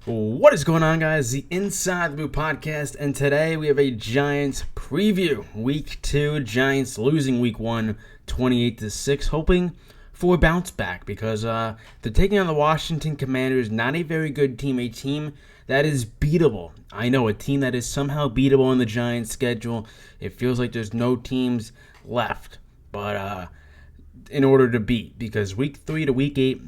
What is going on, guys? The Inside the Blue podcast, and today we have a Giants preview. Week 2, Giants losing Week 1, 28-6, hoping for a bounce back because they're taking on the Washington Commanders. Not a very good team, a team that is beatable. I know, a team that is somehow beatable on the Giants' schedule. It feels like there's no teams left, but in order to beat, because Week 3 to Week 8,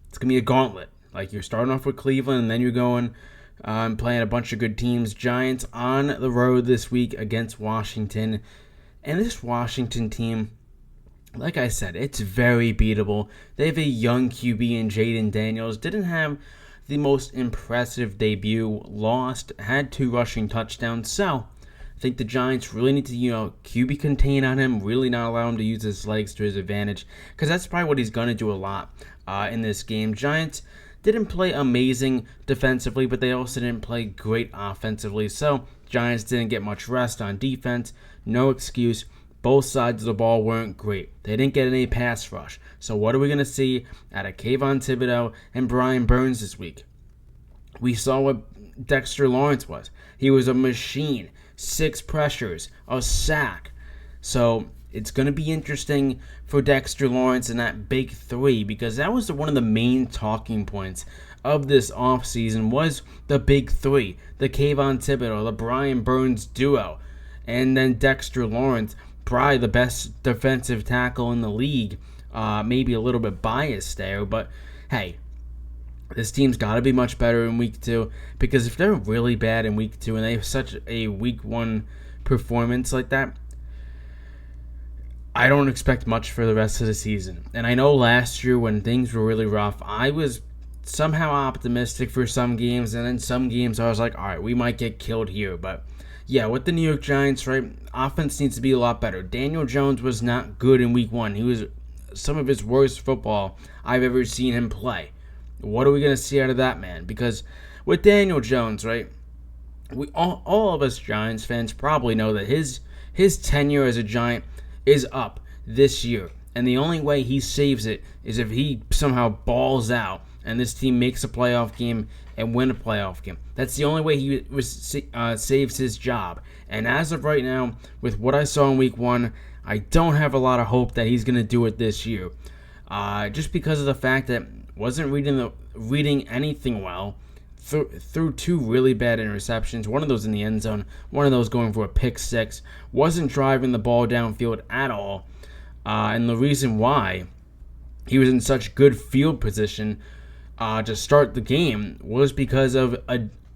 it's going to be a gauntlet. Like, you're starting off with Cleveland, and then you're going playing a bunch of good teams. Giants on the road this week against Washington. And this Washington team, like I said, it's very beatable. They have a young QB in Jaden Daniels. Didn't have the most impressive debut. Lost, had 2 rushing touchdowns. So, I think the Giants really need to, QB contain on him, really not allow him to use his legs to his advantage, because that's probably what he's going to do a lot in this game. Giants didn't play amazing defensively, but they also didn't play great offensively. So, Giants didn't get much rest on defense. No excuse. Both sides of the ball weren't great. They didn't get any pass rush. So, what are we going to see out of Kayvon Thibodeaux and Brian Burns this week? We saw what Dexter Lawrence was. He was a machine. 6 pressures, a sack. So, it's going to be interesting for Dexter Lawrence and that big 3, because that was one of the main talking points of this offseason was the big 3, the Kayvon Thibodeaux, the Brian Burns duo, and then Dexter Lawrence, probably the best defensive tackle in the league. Maybe a little bit biased there, but hey, this team's got to be much better in Week 2, because if they're really bad in Week 2 and they have such a Week 1 performance like that, I don't expect much for the rest of the season. And I know last year when things were really rough, I was somehow optimistic for some games, and then some games I was like, all right, we might get killed here. But yeah, with the New York Giants, right, offense needs to be a lot better. Daniel Jones was not good in Week 1. He was some of his worst football I've ever seen him play. What are we going to see out of that man? Because with Daniel Jones, right, we all of us Giants fans probably know that his tenure as a Giant is up this year, and the only way he saves it is if he somehow balls out and this team makes a playoff game and win a playoff game. That's the only way he saves his job. And as of right now, with what I saw in Week 1, I don't have a lot of hope that he's going to do it this year, just because of the fact that wasn't reading anything well. Threw 2 really bad interceptions, one of those in the end zone, one of those going for a pick 6, wasn't driving the ball downfield at all, and the reason why he was in such good field position to start the game was because of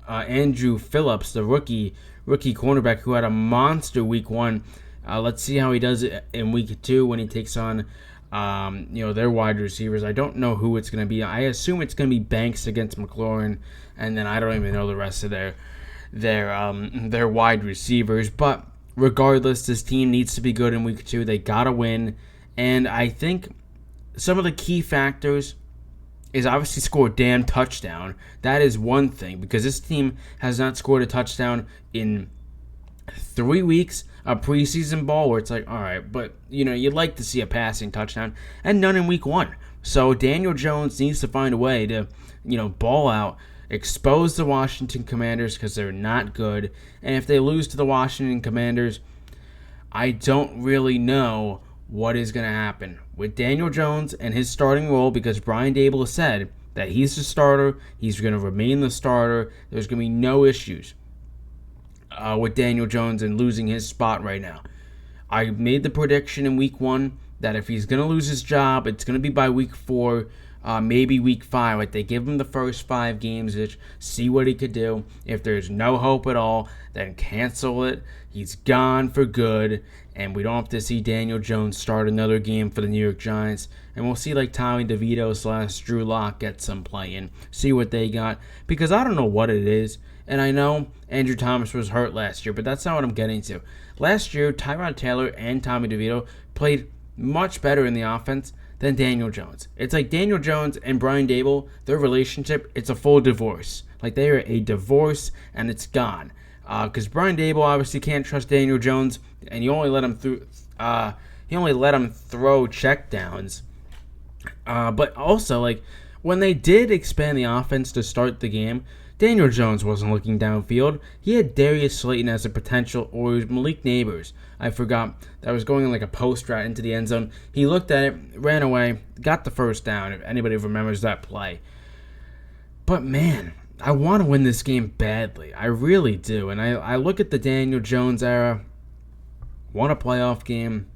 Andrew Phillips, the rookie cornerback who had a monster Week 1. Let's see how he does it in Week 2 when he takes on their wide receivers. I don't know who it's going to be. I assume it's going to be Banks against McLaurin, and then I don't even know the rest of their wide receivers. But regardless, this team needs to be good in Week 2. They got to win, and I think some of the key factors is obviously score a damn touchdown. That is one thing, because this team has not scored a touchdown in 3 weeks of preseason ball, where it's like, all right, but you'd like to see a passing touchdown, and none in Week 1. So Daniel Jones needs to find a way to ball out, expose the Washington Commanders, because they're not good. And if they lose to the Washington Commanders, I don't really know what is going to happen with Daniel Jones and his starting role, because Brian Daboll said that he's the starter, he's going to remain the starter, there's going to be no issues with Daniel Jones and losing his spot right now. I made the prediction in Week 1 that if he's going to lose his job, it's going to be by Week 4, maybe Week 5. Like, they give him the first 5 games, see what he could do. If there's no hope at all, then cancel it. He's gone for good, and we don't have to see Daniel Jones start another game for the New York Giants. And we'll see like Tommy DeVito / Drew Lock get some play in, see what they got. Because I don't know what it is. And I know Andrew Thomas was hurt last year, but that's not what I'm getting to. Last year, Tyrod Taylor and Tommy DeVito played much better in the offense than Daniel Jones. It's like Daniel Jones and Brian Daboll, their relationship, it's a full divorce. Like, they are a divorce, and it's gone. Because Brian Daboll obviously can't trust Daniel Jones, and you only let him through. He only let him throw checkdowns. But also, like, when they did expand the offense to start the game, Daniel Jones wasn't looking downfield. He had Darius Slayton as a potential, or Malik Neighbors. I forgot. That was going like a post route into the end zone. He looked at it, ran away, got the first down, if anybody remembers that play. But man, I want to win this game badly. I really do. And I look at the Daniel Jones era, won a playoff game,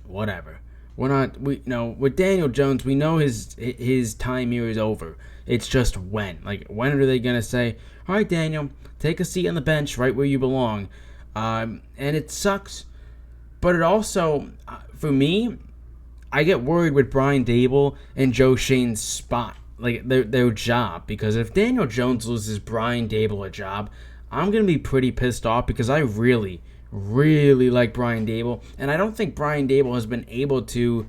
whatever. With Daniel Jones, we know his time here is over. It's just when. Like, when are they going to say, all right, Daniel, take a seat on the bench right where you belong? And it sucks. But it also, for me, I get worried with Brian Daboll and Joe Schoen's spot, like their job. Because if Daniel Jones loses Brian Daboll a job, I'm going to be pretty pissed off because I really like Brian Daboll. And I don't think Brian Daboll has been able to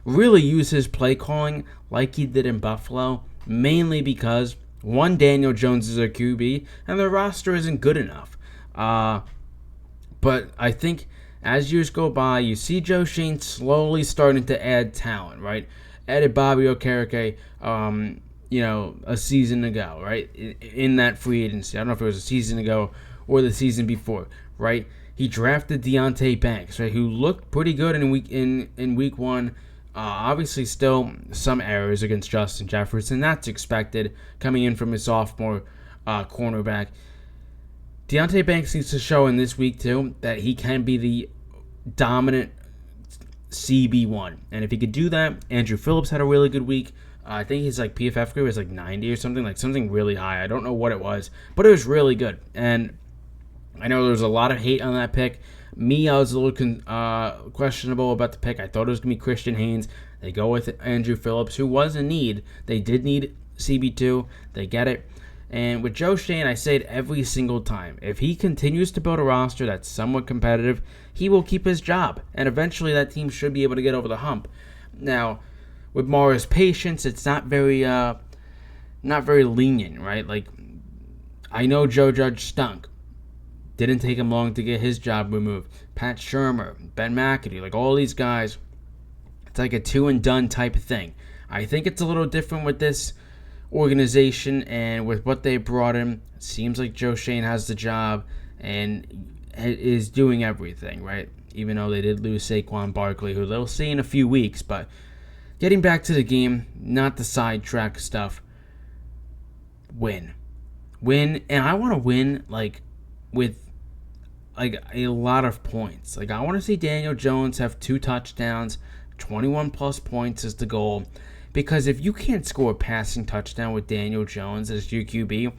really use his play calling like he did in Buffalo. Mainly because, one, Daniel Jones is a QB, and the roster isn't good enough. But I think as years go by, you see Joe Schoen slowly starting to add talent, right? Added Bobby Okereke, a season ago, right? In that free agency. I don't know if it was a season ago or the season before, right? He drafted Deonte Banks, right, who looked pretty good in week one. Obviously, still some errors against Justin Jefferson. That's expected coming in from his sophomore cornerback. Deonte Banks needs to show in this week, too, that he can be the dominant CB1. And if he could do that, Andrew Phillips had a really good week. I think his PFF grade was 90 or something, something really high. I don't know what it was, but it was really good. And I know there was a lot of hate on that pick. Me, I was a little questionable about the pick. I thought it was going to be Christian Haynes. They go with Andrew Phillips, who was in need. They did need CB2. They get it. And with Joe Schoen, I say it every single time. If he continues to build a roster that's somewhat competitive, he will keep his job. And eventually that team should be able to get over the hump. Now, with Mara's patience, it's not very lenient, right? I know Joe Judge stunk. Didn't take him long to get his job removed. Pat Shurmur, Ben McAdoo, all these guys, it's like a two-and-done type of thing. I think it's a little different with this organization and with what they brought in. It seems like Joe Schoen has the job and is doing everything, right? Even though they did lose Saquon Barkley, who they'll see in a few weeks. But getting back to the game, not the sidetrack stuff. Win. And I want to win, with a lot of points. I want to see Daniel Jones have 2 touchdowns, 21 plus points is the goal. Because if you can't score a passing touchdown with Daniel Jones as your QB,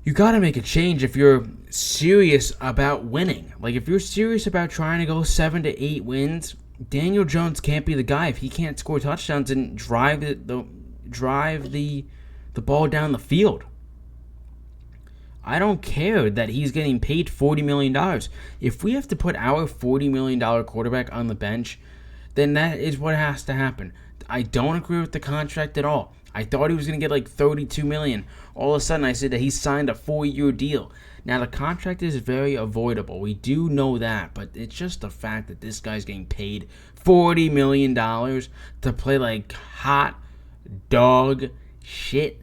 you got to make a change if you're serious about winning. If you're serious about trying to go 7 to 8 wins, Daniel Jones can't be the guy if he can't score touchdowns and drive the ball down the field. I don't care that he's getting paid $40 million. If we have to put our $40 million quarterback on the bench, then that is what has to happen. I don't agree with the contract at all. I thought he was going to get $32 million. All of a sudden, I said that he signed a 4-year deal. Now, the contract is very avoidable. We do know that, but it's just the fact that this guy's getting paid $40 million to play hot dog shit.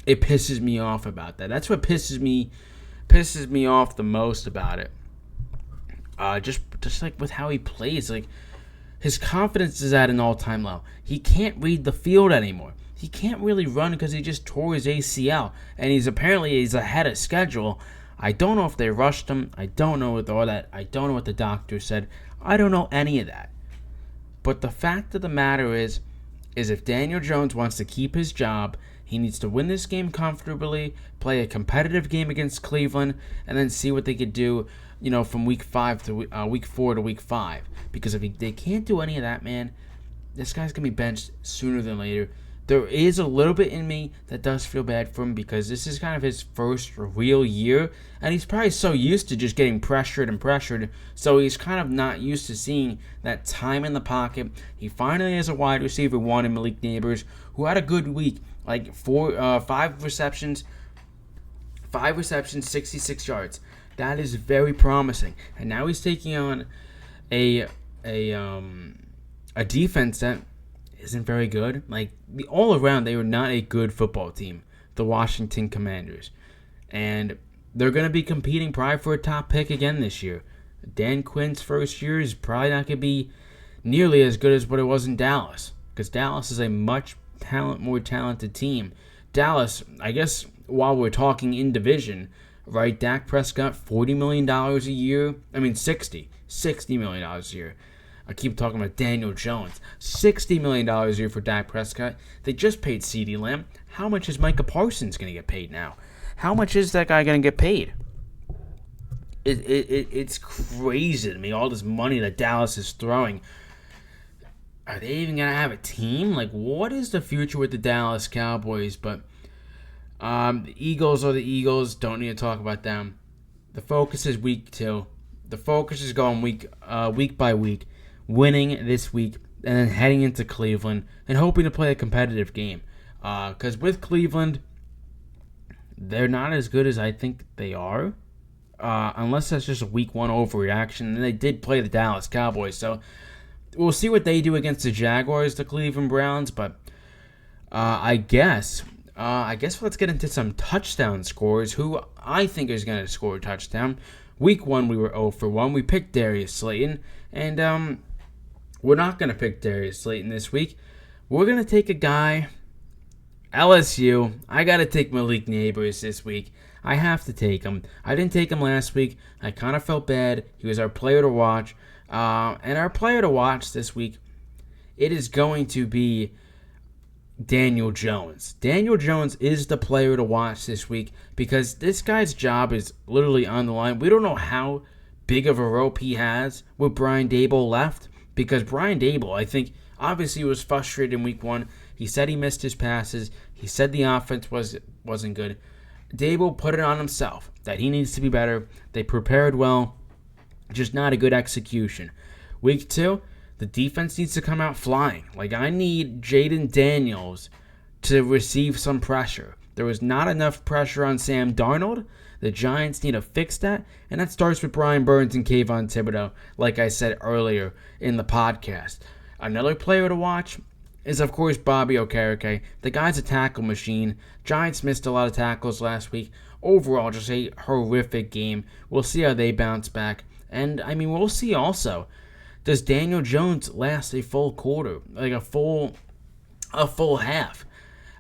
It pisses me off about that. That's what pisses me off the most about it. Just with how he plays, his confidence is at an all-time low. He can't read the field anymore. He can't really run because he just tore his ACL, and he's ahead of schedule. I don't know if they rushed him. I don't know with all that. I don't know what the doctor said. I don't know any of that. But the fact of the matter is if Daniel Jones wants to keep his job, he needs to win this game comfortably, play a competitive game against Cleveland, and then see what they could do, from week 4 to week 5. Because if they can't do any of that, man, this guy's going to be benched sooner than later. There is a little bit in me that does feel bad for him because this is kind of his first real year, and he's probably so used to just getting pressured, so he's kind of not used to seeing that time in the pocket. He finally has a wide receiver one in Malik Neighbors, who had a good week, 5 receptions, 66 yards. That is very promising, and now he's taking on a defense that isn't very good. Like, all around, they were not a good football team, the Washington Commanders. And they're going to be competing probably for a top pick again this year. Dan Quinn's first year is probably not going to be nearly as good as what it was in Dallas, because Dallas is a much more talented team. Dallas, I guess, while we're talking in division, right, Dak Prescott, $40 million a year. I mean, $60 million a year. I keep talking about Daniel Jones. $60 million a year for Dak Prescott. They just paid CeeDee Lamb. How much is Micah Parsons going to get paid now? How much is that guy going to get paid? It's crazy to me, all this money that Dallas is throwing. Are they even going to have a team? Like, what is the future with the Dallas Cowboys? But the Eagles are the Eagles. Don't need to talk about them. The focus is week 2. The focus is going week by week, winning this week, and then heading into Cleveland and hoping to play a competitive game. Because with Cleveland, they're not as good as I think they are. Unless that's just a week 1 overreaction. And they did play the Dallas Cowboys. So we'll see what they do against the Jaguars, the Cleveland Browns. But I guess let's get into some touchdown scores. Who I think is going to score a touchdown. Week 1, we were 0-for-1. We picked Darius Slayton. And we're not going to pick Darius Slayton this week. We're going to take a guy, LSU. I got to take Malik Nabers this week. I have to take him. I didn't take him last week. I kind of felt bad. He was our player to watch. And our player to watch this week, it is going to be Daniel Jones. Daniel Jones is the player to watch this week because this guy's job is literally on the line. We don't know how big of a rope he has with Brian Daboll left, because Brian Daboll, I think, obviously was frustrated in week 1. He said he missed his passes. He said the offense wasn't good. Daboll put it on himself that he needs to be better. They prepared well, just not a good execution. Week 2, the defense needs to come out flying. Like, I need Jaden Daniels to receive some pressure. There was not enough pressure on Sam Darnold. The Giants need to fix that, and that starts with Brian Burns and Kayvon Thibodeau, like I said earlier in the podcast. Another player to watch is, of course, Bobby Okereke. The guy's a tackle machine. Giants missed a lot of tackles last week. Overall, just a horrific game. We'll see how they bounce back. And, I mean, we'll see also, does Daniel Jones last a full quarter? Like a full half?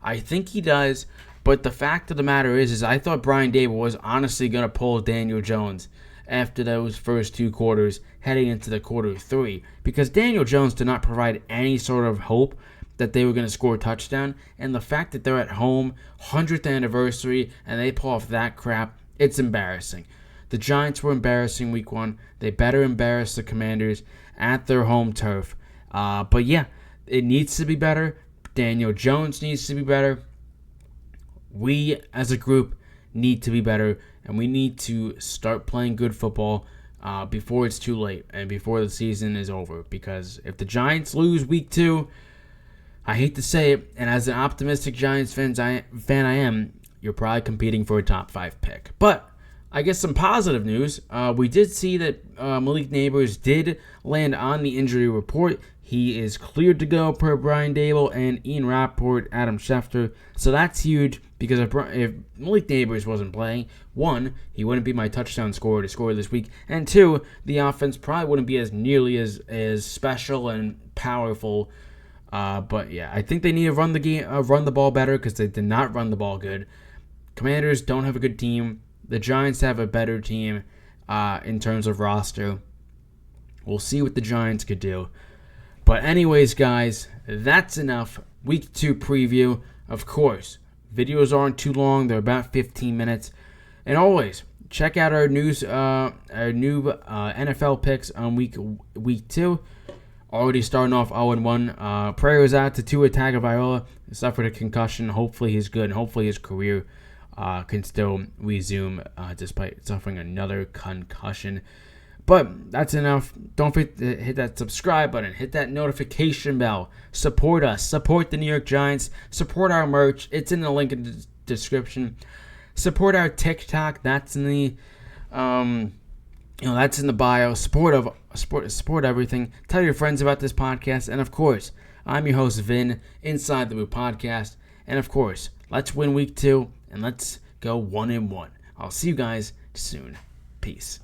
I think he does, but the fact of the matter is I thought Brian Daboll was honestly going to pull Daniel Jones after those first 2 quarters heading into the quarter 3, because Daniel Jones did not provide any sort of hope that they were going to score a touchdown, and the fact that they're at home, 100th anniversary, and they pull off that crap, it's embarrassing. The Giants were embarrassing week 1. They better embarrass the Commanders at their home turf. But yeah, it needs to be better. Daniel Jones needs to be better. We, as a group, need to be better, and we need to start playing good football before it's too late and before the season is over. Because if the Giants lose week 2, I hate to say it, and as an optimistic Giants fan I am, you're probably competing for a top 5 pick. But I guess some positive news. We did see that Malik Nabers did land on the injury report. He is cleared to go per Brian Daboll and Ian Rappaport, Adam Schefter. So that's huge, because if Malik Nabers wasn't playing, 1, he wouldn't be my touchdown scorer to score this week, and 2, the offense probably wouldn't be as nearly as special and powerful. But yeah, I think they need to run the ball better, because they did not run the ball good. Commanders don't have a good team. The Giants have a better team in terms of roster. We'll see what the Giants could do. But anyways, guys, that's enough. Week 2 preview. Of course, videos aren't too long. They're about 15 minutes. And always, check out our new NFL picks on week 2. Already starting off 0-1. Prayers out to Tua Tagovailoa. He suffered a concussion. Hopefully he's good. And hopefully his career can still resume despite suffering another concussion. But that's enough. Don't forget to hit that subscribe button. Hit that notification bell. Support us. Support the New York Giants. Support our merch. It's in the link in the description. Support our TikTok. That's in the that's in the bio. Support everything. Tell your friends about this podcast. And of course, I'm your host, Vin, Inside the Boot Podcast. And of course, let's win week 2 and let's go 1-1. I'll see you guys soon. Peace.